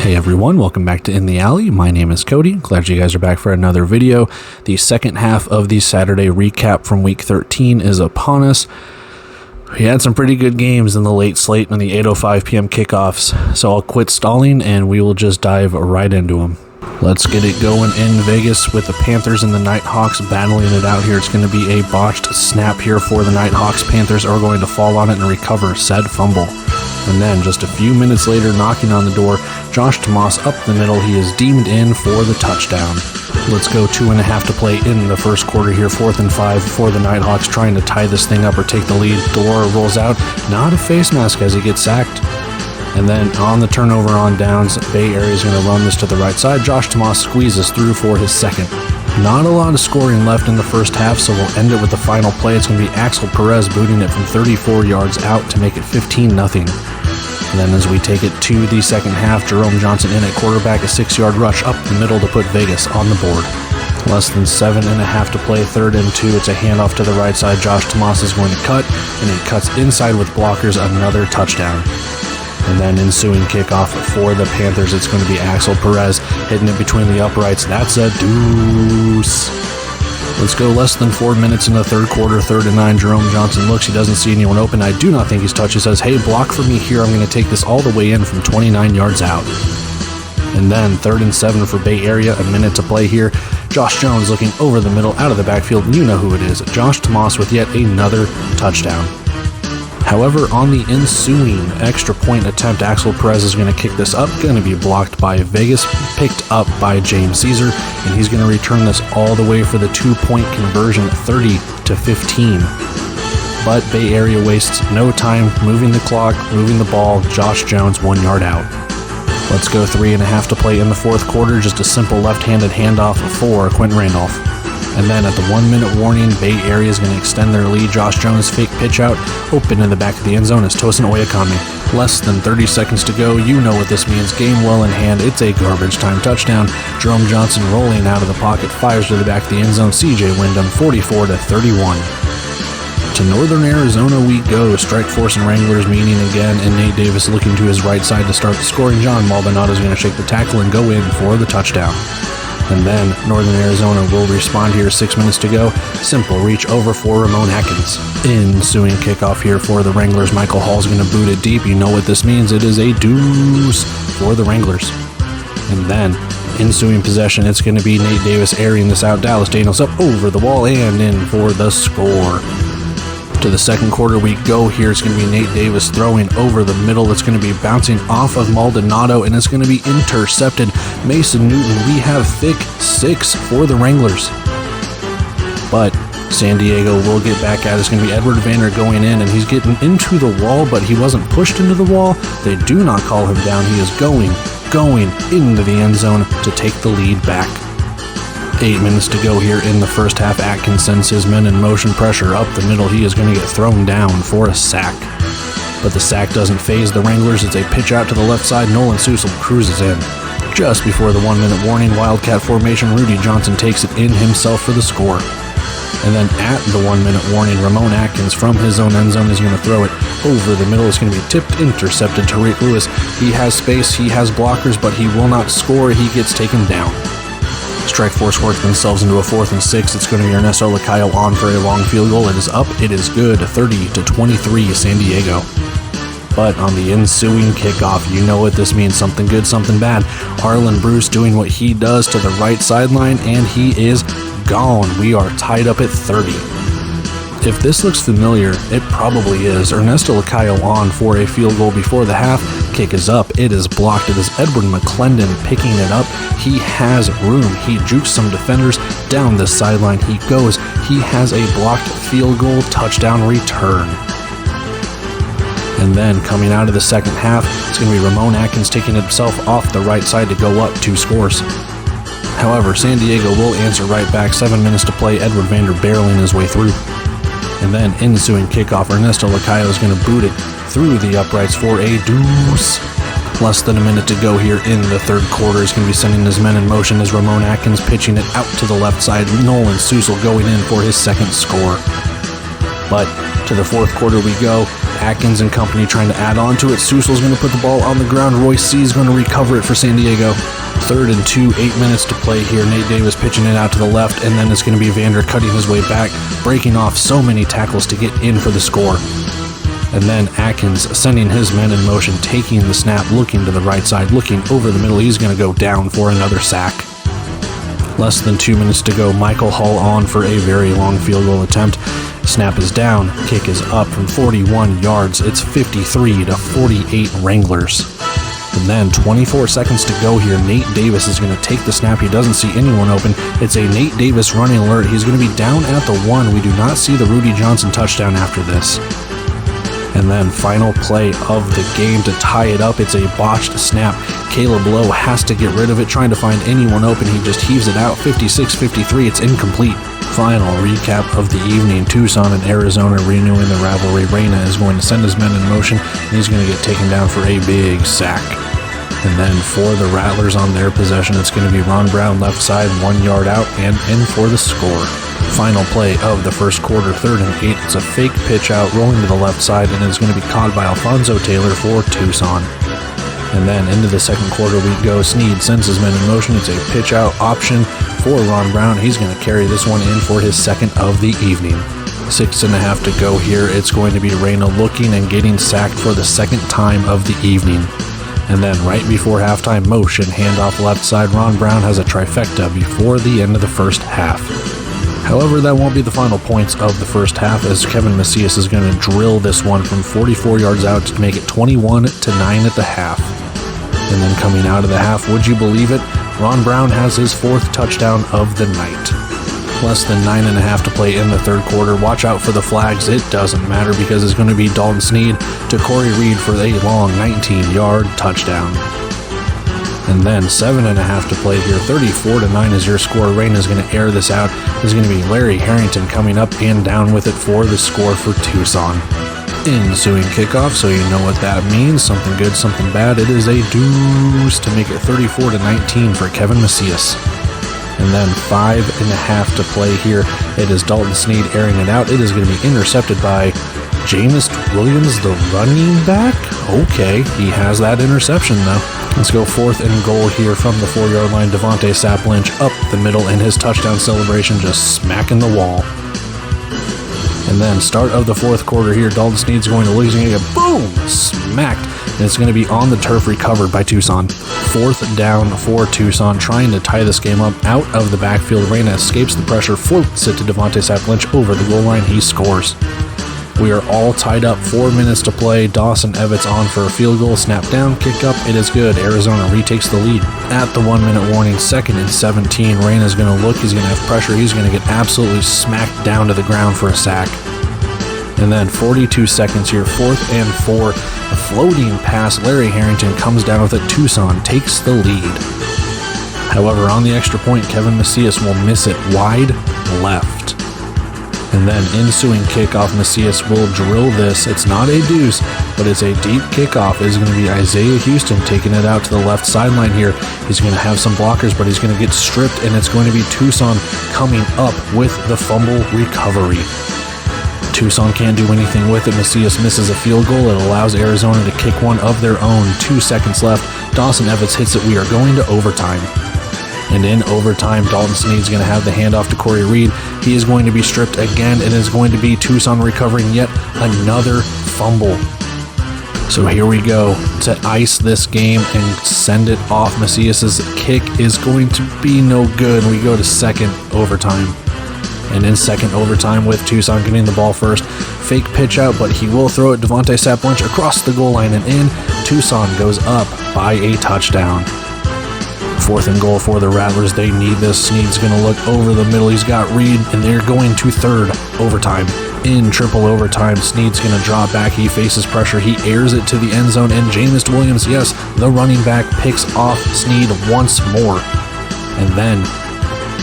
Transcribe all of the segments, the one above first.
Hey everyone, welcome back to In the Alley. My name is Cody. Glad you guys are back for another video. The second half of the Saturday recap from week 13 is upon us. We had some pretty good games in the late slate and the 8:05 p.m. kickoffs, so I'll quit stalling and we will just dive right into them. Let's get it going in Vegas with the Panthers and the Nighthawks battling it out here. It's going to be a botched snap here for the Nighthawks. Panthers are going to fall on it and recover said fumble. And then just a few minutes later, knocking on the door, Josh Tomas up the middle. He is deemed in for the touchdown. Let's go 2.5 to play in the first quarter here. 4th and 5 for the Nighthawks, trying to tie this thing up or take the lead. Delora rolls out, not a face mask as he gets sacked. And then on the turnover on downs, Bay Area is going to run this to the right side. Josh Tomas squeezes through for his second. Not a lot of scoring left in the first half, so we'll end it with the final play. It's going to be Axel Perez booting it from 34 yards out to make it 15-0. And then as we take it to the second half, Jerome Johnson in at quarterback, a 6-yard rush up the middle to put Vegas on the board. Less than 7.5 to play, 3rd and 2. It's a handoff to the right side. Josh Tomas is going to cut, and he cuts inside with blockers, another touchdown. And then ensuing kickoff for the Panthers, it's going to be Axel Perez hitting it between the uprights. That's a deuce. Let's go less than 4 minutes in the third quarter, 3rd and 9. Jerome Johnson looks, he doesn't see anyone open. I do not think he's touched. He says, hey, block for me here. I'm going to take this all the way in from 29 yards out. And then 3rd and 7 for Bay Area, a minute to play here. Josh Jones looking over the middle, out of the backfield. You know who it is. Josh Tomas with yet another touchdown. However, on the ensuing extra point attempt, Axel Perez is going to kick this up, going to be blocked by Vegas, picked up by James Caesar, and he's going to return this all the way for the 2-point conversion, 30-15. But Bay Area wastes no time moving the clock, moving the ball. Josh Jones 1 yard out. Let's go 3.5 to play in the fourth quarter, just a simple left-handed handoff for Quentin Randolph. And then at the 1-minute warning, Bay Area is going to extend their lead. Josh Jones fake pitch out, open in the back of the end zone is Tosin Oyakami. Less than 30 seconds to go. You know what this means. Game well in hand. It's a garbage time touchdown. Jerome Johnson rolling out of the pocket, fires to the back of the end zone. CJ Wyndham 44-31. To Northern Arizona we go. Strike Force and Wranglers meeting again, and Nate Davis looking to his right side to start the scoring. John Maldonado is going to shake the tackle and go in for the touchdown. And then Northern Arizona will respond here, 6 minutes to go. Simple reach over for Ramon Atkins. Ensuing kickoff here for the Wranglers. Michael Hall's going to boot it deep. You know what this means. It is a deuce for the Wranglers. And then ensuing possession, it's going to be Nate Davis airing this out. Dallas Daniels up over the wall and in for the score. To the second quarter we go here. It's going to be Nate Davis throwing over the middle. It's going to be bouncing off of Maldonado, and it's going to be intercepted. Mason Newton, we have thick 6 for the Wranglers. But San Diego will get back at it. It's going to be Edward Vander going in, and he's getting into the wall, but he wasn't pushed into the wall. They do not call him down. He is going into the end zone to take the lead back. 8 minutes to go here in the first half. Atkins sends his men in motion, pressure up the middle. He is going to get thrown down for a sack. But the sack doesn't faze the Wranglers. It's a pitch out to the left side. Nolan Susel cruises in. Just before the 1-minute warning, Wildcat formation, Rudy Johnson takes it in himself for the score. And then at the 1-minute warning, Ramon Atkins from his own end zone is going to throw it over the middle. It's going to be tipped, intercepted. Tariq Lewis, he has space, he has blockers, but he will not score. He gets taken down. Strike Force work themselves into a 4th and 6. It's going to be Ernesto Lacayo on for a long field goal. It is up. It is good. 30-23 San Diego. But on the ensuing kickoff, you know what this means. Something good, something bad. Arlen Bruce doing what he does to the right sideline, and he is gone. We are tied up at 30. If this looks familiar, it probably is. Ernesto Lacayo on for a field goal before the half. Kick is up. It is blocked. It is Edward McClendon picking it up. He has room. He jukes some defenders down the sideline. He goes. He has a blocked field goal touchdown return. And then coming out of the second half, it's going to be Ramon Atkins taking himself off the right side to go up 2 scores. However, San Diego will answer right back. 7 minutes to play. Edward Vander barreling his way through. And then ensuing kickoff, Ernesto Lacayo is going to boot it through the uprights for a deuce. Less than a minute to go here in the third quarter. He's going to be sending his men in motion as Ramon Atkins pitching it out to the left side. Nolan Susel going in for his second score. But to the fourth quarter we go. Atkins and company trying to add on to it. Susel's going to put the ball on the ground. Royce C is going to recover it for San Diego. 3rd and 2, 8 minutes to play here. Nate Davis pitching it out to the left, and then it's going to be Vander cutting his way back, breaking off so many tackles to get in for the score. And then Atkins sending his men in motion, taking the snap, looking to the right side, looking over the middle. He's going to go down for another sack. Less than 2 minutes to go. Michael Hull on for a very long field goal attempt. Snap is down. Kick is up from 41 yards. It's 53-48 Wranglers. And then 24 seconds to go here. Nate Davis is going to take the snap. He doesn't see anyone open. It's a Nate Davis running alert. He's going to be down at the 1. We do not see the Rudy Johnson touchdown after this. And then final play of the game to tie it up. It's a botched snap. Caleb Lowe has to get rid of it, trying to find anyone open. He just heaves it out. 56-53. It's incomplete. Final recap of the evening. Tucson and Arizona renewing the rivalry. Reyna is going to send his men in motion, and he's going to get taken down for a big sack. And then for the Rattlers on their possession, it's going to be Ron Brown left side, 1 yard out, and in for the score. Final play of the first quarter, 3rd and 8. It's a fake pitch out, rolling to the left side, and it's going to be caught by Alfonso Taylor for Tucson. And then into the second quarter we go. Sneed sends his men in motion. It's a pitch out option for Ron Brown. He's going to carry this one in for his second of the evening. 6.5 to go here. It's going to be Reyna looking and getting sacked for the second time of the evening. And then right before halftime, motion, handoff left side. Ron Brown has a trifecta before the end of the first half. However, that won't be the final points of the first half, as Kevin Macias is going to drill this one from 44 yards out to make it 21-9 at the half. And then coming out of the half, would you believe it? Ron Brown has his 4th touchdown of the night. Less than 9.5 to play in the third quarter. Watch out for the flags. It doesn't matter because it's going to be Dalton Sneed to Corey Reed for a long 19-yard touchdown. And then 7.5 to play here. 34-9 is your score. Reyna is going to air this out. There's going to be Larry Harrington coming up and down with it for the score for Tucson. Ensuing kickoff, so you know what that means. Something good, something bad. It is a deuce to make it 34-19 for Kevin Macias. And then 5.5 to play here. It is Dalton Sneed airing it out. It is going to be intercepted by Jameis Williams, the running back. Okay, he has that interception though. Let's go 4th and goal here from the 4-yard line. Devontae Sapp Lynch up the middle in his touchdown celebration, just smacking the wall. And then start of the fourth quarter here. Dalton Sneed's going to lose and get boom, smacked. And it's going to be on the turf, recovered by Tucson. 4th down for Tucson, trying to tie this game up out of the backfield. Reyna escapes the pressure, floats it to Devontae Sapp Lynch over the goal line. He scores. We are all tied up. 4 minutes to play. Dawson Evans on for a field goal. Snap down, kick up. It is good. Arizona retakes the lead at the 1 minute warning. 2nd and 17. Reyna's going to look. He's going to have pressure. He's going to get absolutely smacked down to the ground for a sack. And then 42 seconds here. 4th and 4. A floating pass. Larry Harrington comes down with it. Tucson takes the lead. However, on the extra point, Kevin Macias will miss it wide left. And then ensuing kickoff, Macias will drill this. It's not a deuce, but it's a deep kickoff. It's going to be Isaiah Houston taking it out to the left sideline here. He's going to have some blockers, but he's going to get stripped, and it's going to be Tucson coming up with the fumble recovery. Tucson can't do anything with it. Macias misses a field goal. It allows Arizona to kick one of their own. 2 seconds left. Dawson Evans hits it. We are going to overtime. And in overtime, Dalton Sneed's going to have the handoff to Corey Reed. He is going to be stripped again, and it's going to be Tucson recovering yet another fumble. So here we go to ice this game and send it off. Macias's kick is going to be no good. We go to second overtime. And in second overtime with Tucson getting the ball first. Fake pitch out, but he will throw it. Devontae Sapp Lynch across the goal line and in. Tucson goes up by a touchdown. 4th and goal for the Rattlers. They need this. Sneed's going to look over the middle. He's got Reed, and they're going to third overtime. In triple overtime, Sneed's going to draw back. He faces pressure. He airs it to the end zone, and Jameis Williams, yes, the running back, picks off Sneed once more. And then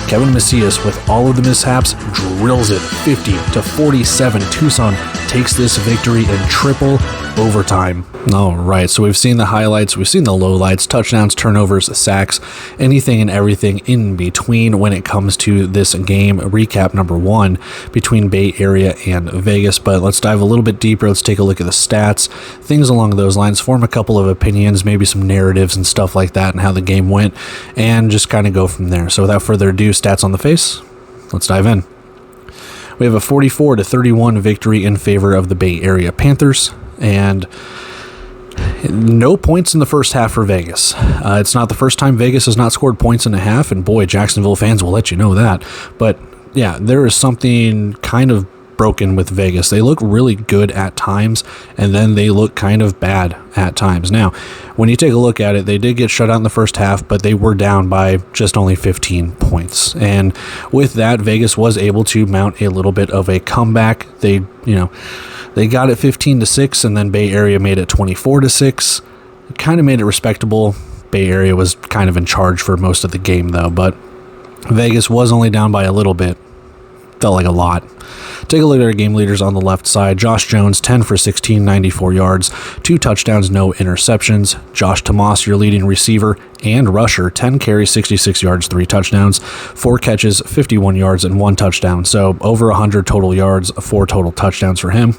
Kevin Macias, with all of the mishaps, drills it 50-47. Tucson takes this victory in triple overtime. All right, so we've seen the highlights, we've seen the lowlights, touchdowns, turnovers, sacks, anything and everything in between when it comes to this game. Recap number 1 between Bay Area and Vegas, but let's dive a little bit deeper. Let's take a look at the stats, things along those lines, form a couple of opinions, maybe some narratives and stuff like that and how the game went, and just kind of go from there. So without further ado, stats on the face, let's dive in. We have a 44-31 victory in favor of the Bay Area Panthers, and no points in the first half for Vegas. It's not the first time Vegas has not scored points in a half, and boy, Jacksonville fans will let you know that. But yeah, there is something kind of broken with Vegas. They look really good at times, and then they look kind of bad at times. Now, when you take a look at it, they did get shut out in the first half, but they were down by just only 15 points. And with that, Vegas was able to mount a little bit of a comeback. They got it 15-6, and then Bay Area made it 24-6. It kind of made it respectable. Bay Area was kind of in charge for most of the game, though, but Vegas was only down by a little bit. Felt like a lot. Take a look at our game leaders on the left side. Josh Jones, 10 for 16, 94 yards, 2 touchdowns, no interceptions. Josh Tomas, your leading receiver and rusher, 10 carries, 66 yards, 3 touchdowns, 4 catches, 51 yards, and 1 touchdown. So over 100 total yards, 4 total touchdowns for him.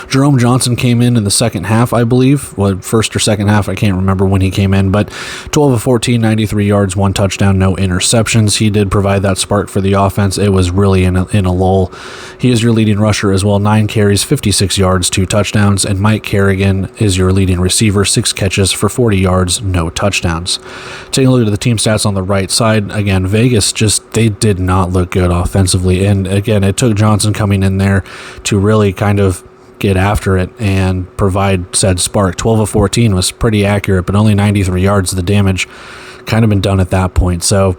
Jerome Johnson came in the second half, I believe. Well, first or second half, I can't remember when he came in, but 12 of 14, 93 yards, 1 touchdown, no interceptions. He did provide that spark for the offense. It was really in a lull. He is your leading rusher as well, 9 carries, 56 yards, 2 touchdowns, and Mike Kerrigan is your leading receiver, 6 catches for 40 yards, no touchdowns. Taking a look at the team stats on the right side, again, Vegas they did not look good offensively, and again, it took Johnson coming in there to really kind of get after it and provide said spark. 12 of 14 was pretty accurate, but only 93 yards. The damage kind of been done at that point. So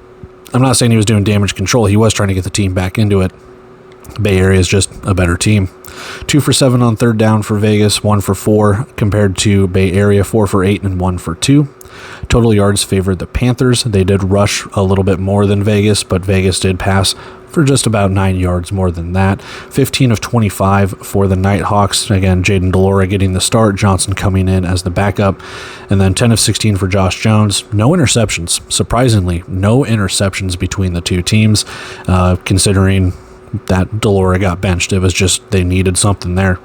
I'm not saying he was doing damage control. He was trying to get the team back into it. Bay Area is just a better team. 2 for 7 on third down for Vegas, 1 for 4 compared to Bay Area, 4 for 8 and 1 for 2. Total yards favored the Panthers. They did rush a little bit more than Vegas, but Vegas did pass for just about 9 yards more than that. 15 of 25 for the Nighthawks. Again, Jaden Delora getting the start, Johnson coming in as the backup. And then 10 of 16 for Josh Jones. No interceptions. Surprisingly, no interceptions between the two teams, considering that Delora got benched. It was just they needed something there.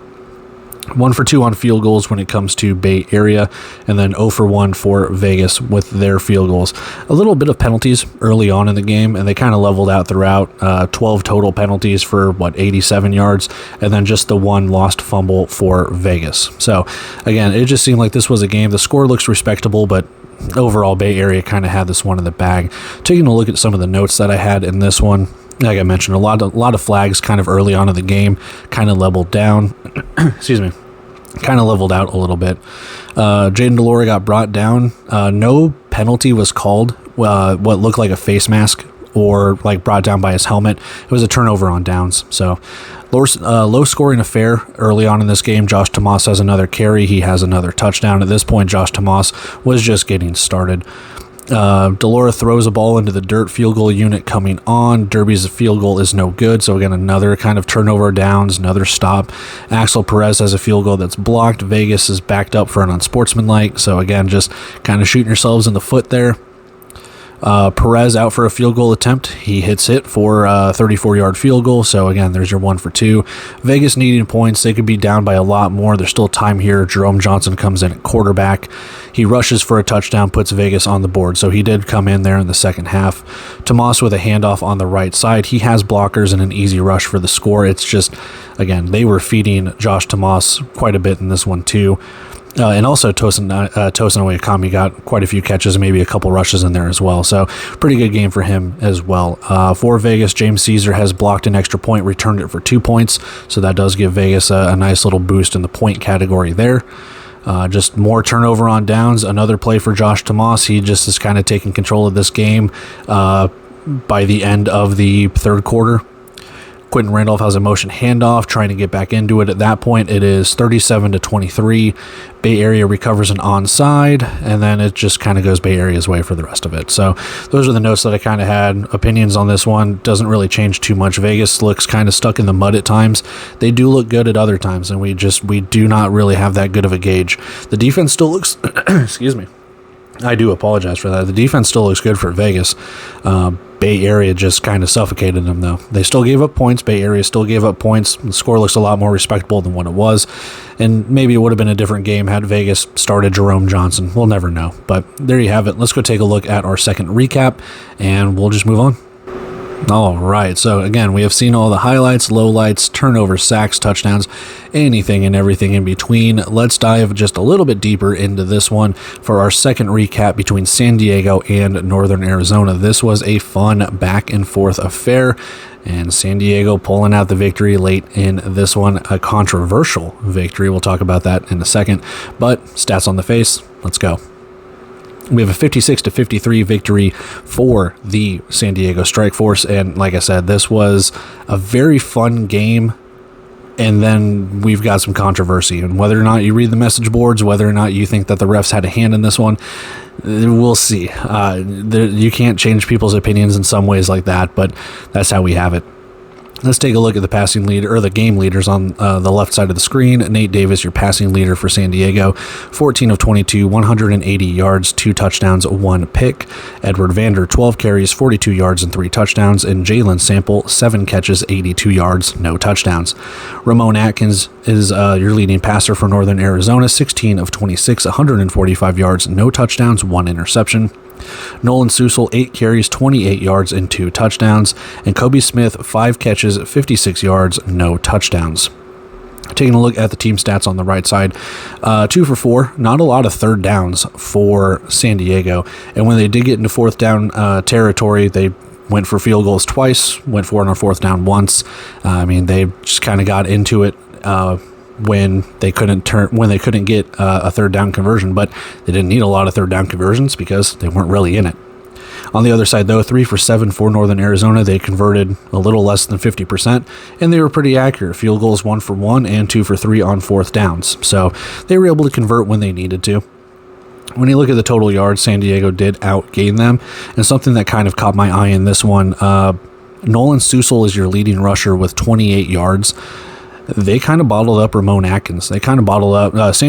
1 for 2 on field goals when it comes to Bay Area, and then 0 for 1 for Vegas with their field goals. A little bit of penalties early on in the game, and they kind of leveled out throughout. 12 total penalties for, 87 yards, and then just the 1 lost fumble for Vegas. So, again, it just seemed like this was a game. The score looks respectable, but overall, Bay Area kind of had this one in the bag. Taking a look at some of the notes that I had in this one, like I mentioned, a lot of flags kind of early on in the game, kind of leveled down. Excuse me. Kind of leveled out a little bit. Jaden Delora got brought down. No penalty was called. What looked like a face mask or like brought down by his helmet. It was a turnover on downs. So low scoring affair early on in this game. Josh Tomas has another carry. He has another touchdown. At this point, Josh Tomas was just getting started. Delora throws a ball into the dirt. Field goal unit coming on. Derby's field goal is no good. So again, another kind of turnover downs, another stop. Axel Perez has a field goal that's blocked. Vegas is backed up for an unsportsmanlike. So again, just kind of shooting yourselves in the foot there. Perez out for a field goal attempt. He hits it for a 34-yard field goal. So again, there's your 1 for 2. Vegas needing points. They could be down by a lot more. There's still time here. Jerome Johnson comes in at quarterback. He rushes for a touchdown, puts Vegas on the board. So he did come in there in the second half. Tomas with a handoff on the right side. He has blockers and an easy rush for the score. It's just, again, they were feeding Josh Tomas quite a bit in this one too. And also Tosin Oyakami got quite a few catches, maybe a couple rushes in there as well. So pretty good game for him as well. For Vegas, James Caesar has blocked an extra point, returned it for 2 points. So that does give Vegas a nice little boost in the point category there. Just more turnover on downs. Another play for Josh Tomas. He just is kind of taking control of this game by the end of the third quarter. Quentin Randolph has a motion handoff, trying to get back into it. At that point, it is 37-23. Bay Area recovers an onside, and then it just kind of goes Bay Area's way for the rest of it. So those are the notes that I kind of had. Opinions on this one doesn't really change too much. Vegas looks kind of stuck in the mud at times. They do look good at other times, and we do not really have that good of a gauge. The defense still looks excuse me. I do apologize for that. The defense still looks good for Vegas. Bay Area just kind of suffocated them, though. They still gave up points. Bay Area still gave up points. The score looks a lot more respectable than what it was. And maybe it would have been a different game had Vegas started Jerome Johnson. We'll never know. But there you have it. Let's go take a look at our second recap, and we'll just move on. All right, so again, we have seen all the highlights, lowlights, turnovers, sacks, touchdowns, anything and everything in between. Let's dive just a little bit deeper into this one for our second recap between San Diego and Northern Arizona. This was a fun back and forth affair, and San Diego pulling out the victory late in this one, a controversial victory. We'll talk about that in a second, but stats on the face, let's go. We have a 56-53 victory for the San Diego Strike Force, and like I said, this was a very fun game, and then we've got some controversy, and whether or not you read the message boards, whether or not you think that the refs had a hand in this one, we'll see. You can't change people's opinions in some ways like that, but that's how we have it. Let's take a look at the passing leader, or the game leaders on the left side of the screen. Nate Davis, your passing leader for San Diego, 14 of 22, 180 yards, 2 touchdowns, 1 pick. Edward Vander, 12 carries, 42 yards, and 3 touchdowns. And Jalen Sample, 7 catches, 82 yards, no touchdowns. Ramon Atkins is your leading passer for Northern Arizona, 16 of 26, 145 yards, no touchdowns, 1 interception. Nolan Susel, 8 carries, 28 yards, and 2 touchdowns. And Kobe Smith, 5 catches, 56 yards, no touchdowns. Taking a look at the team stats on the right side, 2 for 4, not a lot of third downs for San Diego. And when they did get into fourth down territory, they went for field goals twice, went for it on fourth down once. They just kind of got into it when they couldn't get a third down conversion, but they didn't need a lot of third down conversions because they weren't really in it. On the other side, though, 3 for 7 for Northern Arizona. They converted a little less than 50%, and they were pretty accurate. Field goals 1 for 1 and 2 for 3 on fourth downs. So they were able to convert when they needed to. When you look at the total yards, San Diego did outgain them, and something that kind of caught my eye in this one, Nolan Susel is your leading rusher with 28 yards. They kind of bottled up Ramon Atkins. San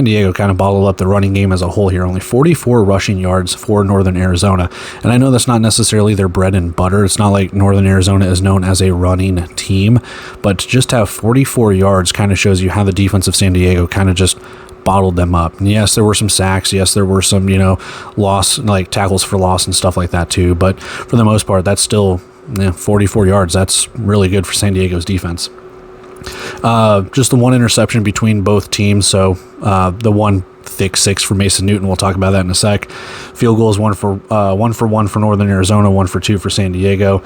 Diego kind of bottled up the running game as a whole here. Only 44 rushing yards for Northern Arizona. And I know that's not necessarily their bread and butter. It's not like Northern Arizona is known as a running team. But to just have 44 yards kind of shows you how the defense of San Diego kind of just bottled them up. And yes, there were some sacks. Yes, there were some, loss, like tackles for loss and stuff like that too. But for the most part, that's still 44 yards. That's really good for San Diego's defense. Just the one interception between both teams, so the one thick 6 for Mason Newton. We'll talk about that in a sec. Field goals 1 for 1 for Northern Arizona, 1 for 2 for San Diego.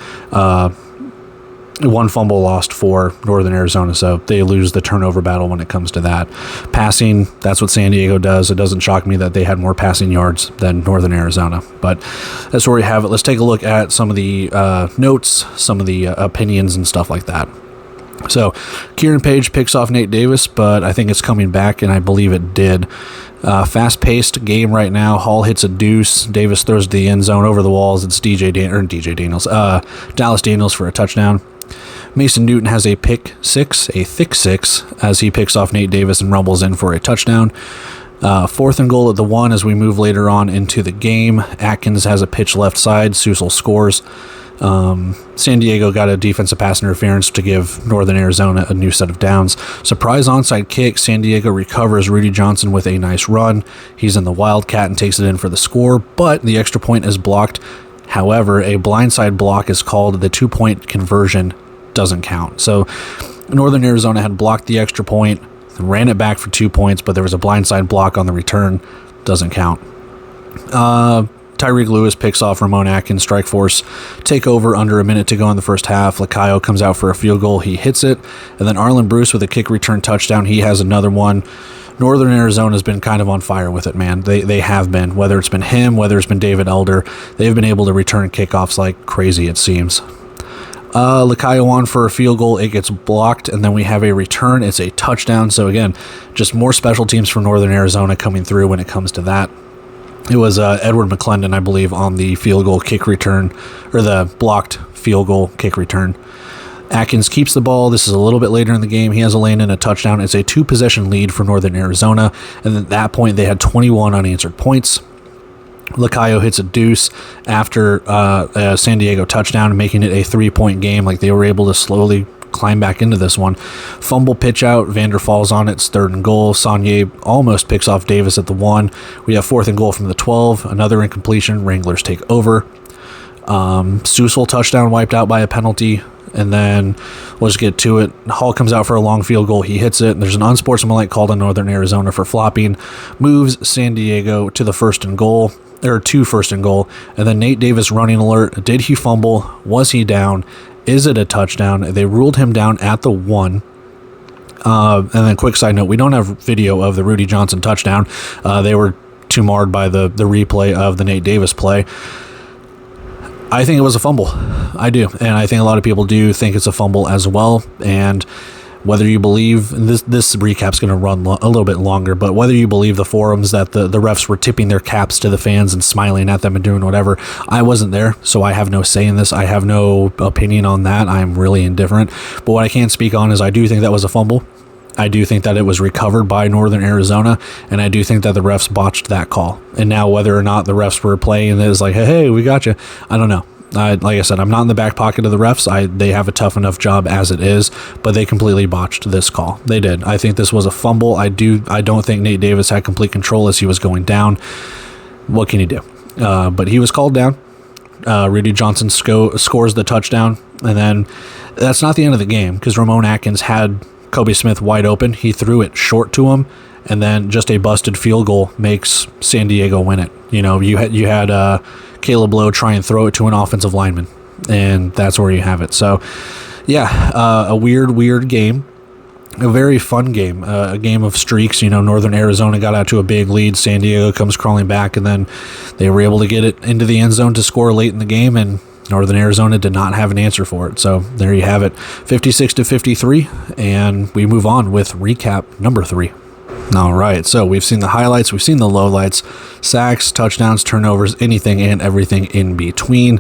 1 fumble lost for Northern Arizona, so they lose the turnover battle when it comes to that. Passing, that's what San Diego does. It doesn't shock me that they had more passing yards than Northern Arizona, but that's where we have it. Let's take a look at some of the notes, some of the opinions and stuff like that. So, Kieran Page picks off Nate Davis, but I think it's coming back, and I believe it did. Fast-paced game right now. Hall hits a deuce. Davis throws to the end zone over the walls. It's Dallas Daniels for a touchdown. Mason Newton has a pick 6, a thick 6, as he picks off Nate Davis and rumbles in for a touchdown. 4th and goal at the 1 as we move later on into the game. Atkins has a pitch left side. Susel scores. San Diego got a defensive pass interference to give Northern Arizona a new set of downs. Surprise onside kick. San Diego recovers. Rudy Johnson with a nice run. He's in the Wildcat and takes it in for the score, but the extra point is blocked. However, a blindside block is called. The 2-point conversion doesn't count. So Northern Arizona had blocked the extra point, ran it back for 2 points, but there was a blindside block on the return. Doesn't count. Tyreek Lewis picks off Ramon Atkins. Strike Force take over under a minute to go in the first half. Lacayo comes out for a field goal. He hits it. And then Arlen Bruce with a kick return touchdown. He has another one. Northern Arizona has been kind of on fire with it, man. They have been. Whether it's been him, whether it's been David Elder, they've been able to return kickoffs like crazy, it seems. Lacayo on for a field goal. It gets blocked, and then we have a return. It's a touchdown. So again, just more special teams for Northern Arizona coming through when it comes to that. It was Edward McClendon, I believe, on the field goal kick return, or the blocked field goal kick return. Atkins keeps the ball. This is a little bit later in the game. He has a lane and a touchdown. It's a 2-possession lead for Northern Arizona, and at that point, they had 21 unanswered points. Lacayo hits a deuce after a San Diego touchdown, making it a 3-point game. Like, they were able to slowly climb back into this one. Fumble pitch out. Vander falls on it. It's 3rd and goal. Saunier almost picks off Davis at the 1. We have 4th and goal from the 12. Another incompletion. Wranglers take over. Susel touchdown wiped out by a penalty. And then we'll just get to it. Hall comes out for a long field goal. He hits it. And there's an unsportsmanlike call to Northern Arizona for flopping. Moves San Diego to the 1st and goal. Or to 1st and goal. And then Nate Davis running alert. Did he fumble? Was he down? Is it a touchdown? They ruled him down at the 1. And then quick side note, we don't have video of the Rudy Johnson touchdown. They were too marred by the replay of the Nate Davis play. I think it was a fumble. I do. And I think a lot of people do think it's a fumble as well. And whether you believe, and this recap's going to run a little bit longer, but whether you believe the forums that the refs were tipping their caps to the fans and smiling at them and doing whatever, I wasn't there, so I have no say in this. I have no opinion on that. I'm really indifferent. But what I can speak on is I do think that was a fumble. I do think that it was recovered by Northern Arizona, and I do think that the refs botched that call. And now whether or not the refs were playing is like, hey, we got you, I don't know. Like I said, I'm not in the back pocket of the refs. They have a tough enough job as it is, but they completely botched this call. They did. I think this was a fumble. I don't think Nate Davis had complete control as he was going down. What can you do? But he was called down. Rudy Johnson scores the touchdown, and then that's not the end of the game because Ramon Atkins had Kobe Smith wide open. He threw it short to him, and then just a busted field goal makes San Diego win it. You know, you had Caleb Lowe try and throw it to an offensive lineman, and that's where you have it. So, yeah, a weird game. A very fun game, a game of streaks. You know, Northern Arizona got out to a big lead. San Diego comes crawling back, and then they were able to get it into the end zone to score late in the game, and Northern Arizona did not have an answer for it. So there you have it, 56-53, and we move on with recap number 3. All right, so we've seen the highlights, we've seen the lowlights, sacks, touchdowns, turnovers, anything and everything in between.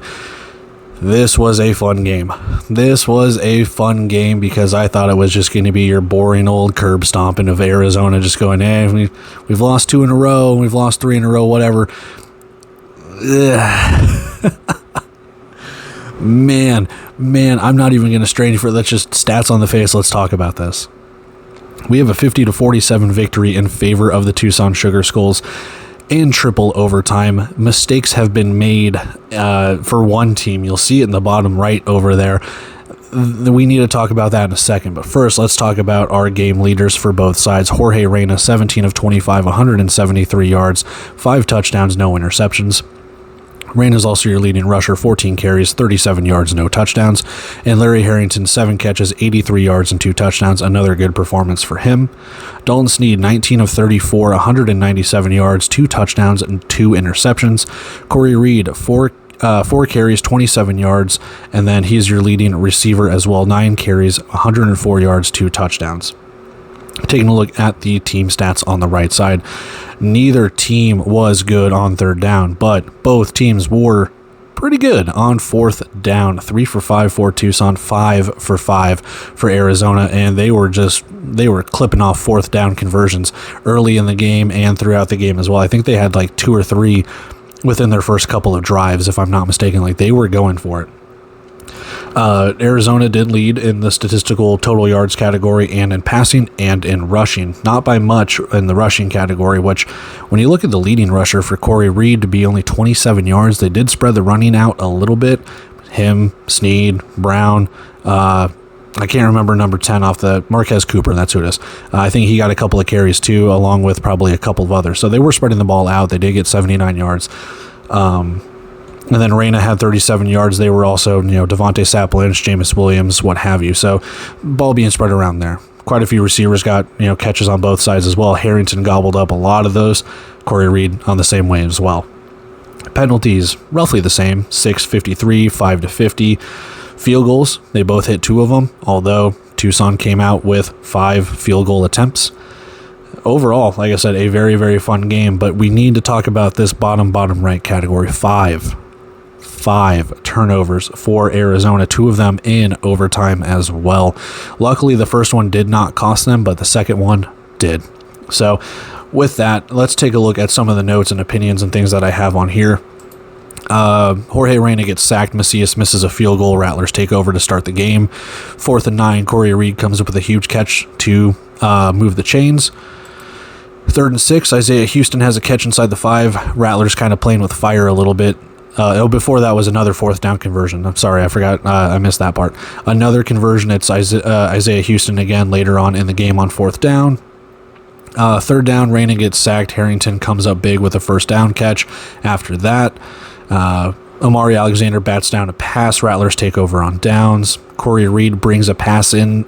This was a fun game. This was a fun game because I thought it was just going to be your boring old curb stomping of Arizona just going, hey, we've lost 2 in a row, we've lost 3 in a row, whatever. Man, I'm not even going to stray any further. Let's just stats on the face. Let's talk about this. We have a 50-47 victory in favor of the Tucson Sugar Skulls in triple overtime. Mistakes have been made for one team. You'll see it in the bottom right over there. We need to talk about that in a second. But first, let's talk about our game leaders for both sides. Jorge Reyna, 17 of 25, 173 yards, 5 touchdowns, no interceptions. Reyna is also your leading rusher, 14 carries, 37 yards, no touchdowns. And Larry Harrington, 7 catches, 83 yards, and 2 touchdowns. Another good performance for him. Dalton Sneed, 19 of 34, 197 yards, 2 touchdowns, and 2 interceptions. Corey Reed, 4 carries, 27 yards, and then he's your leading receiver as well, 9 carries, 104 yards, 2 touchdowns. Taking a look at the team stats on the right side, neither team was good on third down, but both teams were pretty good on fourth down. 3 for 5 for Tucson, 5 for 5 for Arizona, and they were clipping off fourth down conversions early in the game and throughout the game as well. I think they had like 2 or 3 within their first couple of drives, if I'm not mistaken. Like, they were going for it. Arizona did lead in the statistical total yards category and in passing and in rushing. Not by much in the rushing category, which when you look at the leading rusher for Corey Reed to be only 27 yards, they did spread the running out a little bit. Him, Sneed, Brown, I can't remember number 10 off the Marquez Cooper, that's who it is. I think he got a couple of carries too, along with probably a couple of others. So they were spreading the ball out. They did get 79 yards. And then Reyna had 37 yards. They were also, Devontae Sapp Lynch, Jameis Williams, what have you. So ball being spread around there. Quite a few receivers got, catches on both sides as well. Harrington gobbled up a lot of those. Corey Reed on the same way as well. Penalties, roughly the same. 6-53, 5-50. Field goals, they both hit 2 of them, although Tucson came out with 5 field goal attempts. Overall, like I said, a very, very fun game, but we need to talk about this bottom right category. 5 turnovers for Arizona, 2 of them in overtime as well. Luckily, the first one did not cost them, but the second one did. So with that, let's take a look at some of the notes and opinions and things that I have on here. Jorge Reyna gets sacked. Macias misses a field goal. Rattlers take over to start the game. 4th and 9. Corey Reed comes up with a huge catch to move the chains. 3rd and 6. Isaiah Houston has a catch inside the 5. Rattlers kind of playing with fire a little bit. Before that was another 4th down conversion. I'm sorry, I forgot. I missed that part. Another conversion. It's Isaiah Houston again later on in the game on 4th down. 3rd down, Reyna gets sacked. Harrington comes up big with a 1st down catch. After that, Amari Alexander bats down a pass. Rattlers take over on downs. Corey Reed brings a pass in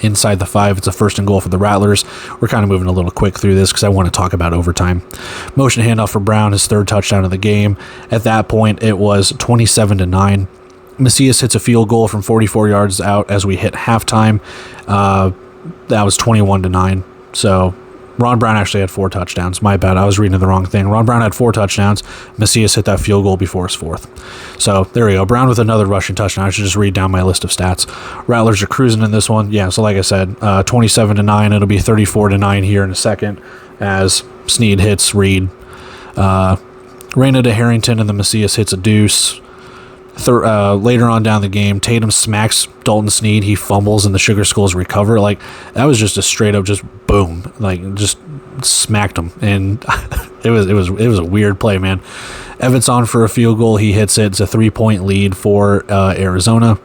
inside the 5. It's a 1st and goal for the Rattlers. We're kind of moving a little quick through this because I want to talk about overtime. Motion handoff for Brown, his 3rd touchdown of the game. At that point, it was 27-9. Macias hits a field goal from 44 yards out as we hit halftime. That was 21-9. So Ron Brown actually had 4 touchdowns. My bad. I was reading the wrong thing. Ron Brown had 4 touchdowns. Macias hit that field goal before his 4th. So there we go. Brown with another rushing touchdown. I should just read down my list of stats. Rattlers are cruising in this one. Yeah, so like I said, 27-9. It'll be 34-9 here in a second as Snead hits Reed. Reyna to Harrington, and then Macias hits a deuce. Later on down the game, Tatum smacks Dalton Snead. He fumbles and the Sugar Skulls recover. Like, that was just a straight up just boom, like just smacked him, and it was a weird play, man. Evans on for a field goal. He hits it. It's a 3-point lead for Arizona.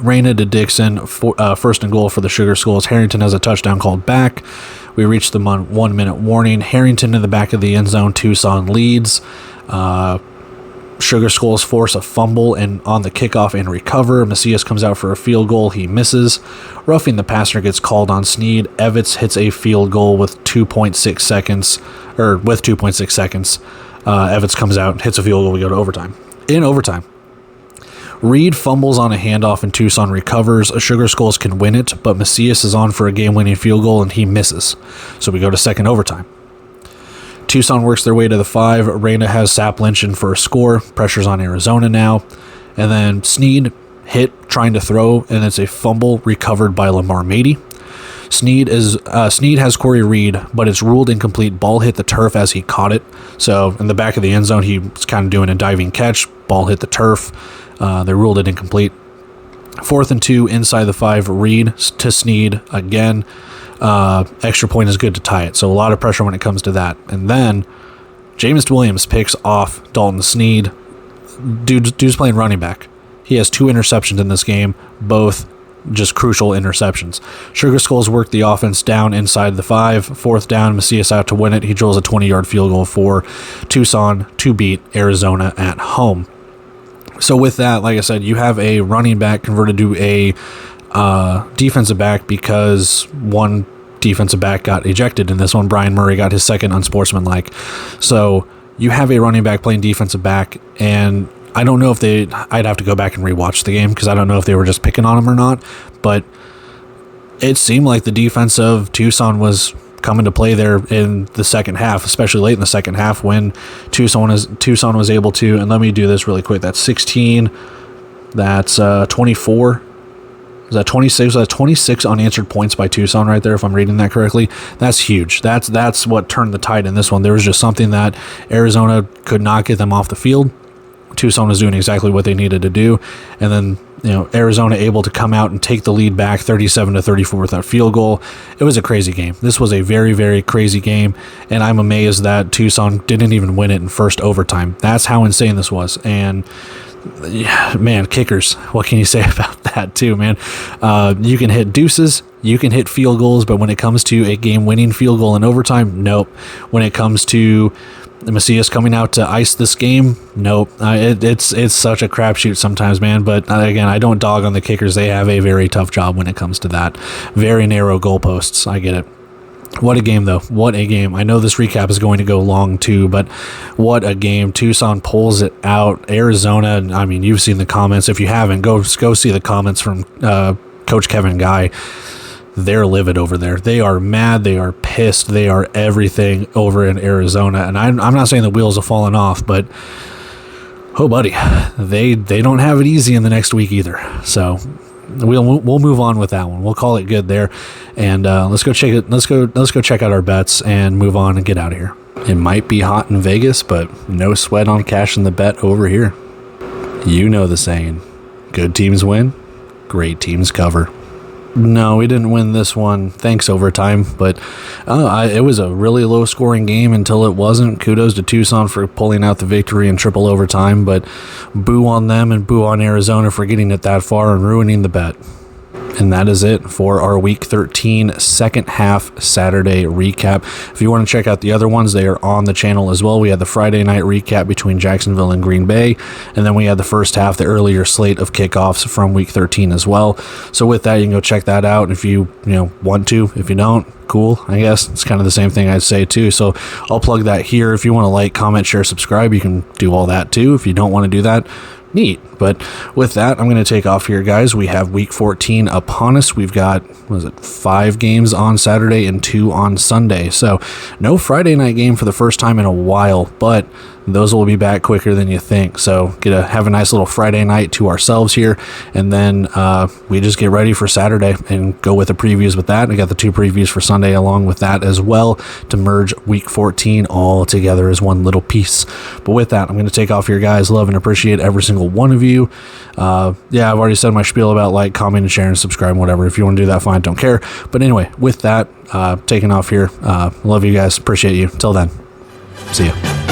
Reyna to Dixon, 1st and goal for the Sugar Skulls. Harrington has a touchdown called back. We reached the 1 minute warning. Harrington in the back of the end zone. Tucson leads. Sugar Skulls force a fumble and on the kickoff and recover. Macias comes out for a field goal. He misses. Roughing the passer gets called on Snead. Evans hits a field goal with 2.6 seconds. Evans comes out, hits a field goal. We go to overtime. In overtime, Reed fumbles on a handoff and Tucson recovers. Sugar Skulls can win it, but Macias is on for a game-winning field goal and he misses. So we go to second overtime. Tucson works their way to the 5. Reyna has Sap Lynch in for a score. Pressure's on Arizona now. And then Snead hit trying to throw, and it's a fumble recovered by Lamar Mady. Snead has Corey Reed, but it's ruled incomplete. Ball hit the turf as he caught it. So in the back of the end zone, he was kind of doing a diving catch. Ball hit the turf. They ruled it incomplete. 4th and 2 inside the 5. Reed to Snead again. Extra point is good to tie it. So a lot of pressure when it comes to that. And then Jameis Williams picks off Dalton Snead. Dude's playing running back. He has 2 interceptions in this game, both just crucial interceptions. Sugar Skulls work the offense down inside the 5. 4th down, Macias out to win it. He drills a 20-yard field goal for Tucson to beat Arizona at home. So with that, like I said, you have a running back converted to a defensive back because one defensive back got ejected in this one. Brian Murray got his second unsportsmanlike. So you have a running back playing defensive back, and I don't know if I'd have to go back and rewatch the game because I don't know if they were just picking on him or not, but it seemed like the defense of Tucson was coming to play there in the second half, especially late in the second half when Tucson was able to, and let me do this really quick. That's 16, that's 24. Is that 26? That's 26 unanswered points by Tucson right there, if I'm reading that correctly. That's huge. That's what turned the tide in this one. There was just something that Arizona could not get them off the field. Tucson was doing exactly what they needed to do. And then, Arizona able to come out and take the lead back 37-34 with that field goal. It was a crazy game. This was a very, very crazy game. And I'm amazed that Tucson didn't even win it in first overtime. That's how insane this was. And yeah, man, kickers, what can you say about that too, man? You can hit deuces, you can hit field goals, but when it comes to a game-winning field goal in overtime, nope. When it comes to Macias coming out to ice this game, nope. It's such a crapshoot sometimes, man. But again, I don't dog on the kickers. They have a very tough job when it comes to that. Very narrow goalposts. I get it. What a game, though. What a game. I know this recap is going to go long, too, but what a game. Tucson pulls it out. Arizona, I mean, you've seen the comments. If you haven't, go see the comments from Coach Kevin Guy. They're livid over there. They are mad. They are pissed. They are everything over in Arizona. And I'm not saying the wheels have fallen off, but, oh, buddy, they don't have it easy in the next week either. So we'll move on with that one. We'll call it good there, and let's go check it. Let's go check out our bets and move on and get out of here. It might be hot in Vegas, but no sweat on cashing the bet over here. You know the saying: good teams win, great teams cover. No, we didn't win this one. Thanks, overtime. But it was a really low-scoring game until it wasn't. Kudos to Tucson for pulling out the victory in triple overtime, but boo on them and boo on Arizona for getting it that far and ruining the bet. And that is it for our Week 13 second half Saturday recap. If you want to check out the other ones, they are on the channel as well. We had the Friday night recap between Jacksonville and Green Bay, and then we had the first half, the earlier slate of kickoffs from Week 13 as well. So with that, you can go check that out if you want to. If you don't, cool, I guess. It's kind of the same thing I'd say too. So I'll plug that here. If you want to like, comment, share, subscribe, you can do all that too. If you don't want to do that, neat. But with that, I'm going to take off here, guys. We have Week 14 upon us. We've got, 5 games on Saturday and 2 on Sunday. So no Friday night game for the first time in a while, but those will be back quicker than you think. So have a nice little Friday night to ourselves here, and then we just get ready for Saturday and go with the previews with that. I got the 2 previews for Sunday along with that as well to merge Week 14 all together as one little piece. But with that, I'm going to take off here, guys. Love and appreciate every single one of you. I've already said my spiel about like, comment, and share, and subscribe, and whatever. If you want to do that, fine, don't care. But anyway, with that, taking off here. Love you guys. Appreciate you. Till then, see ya.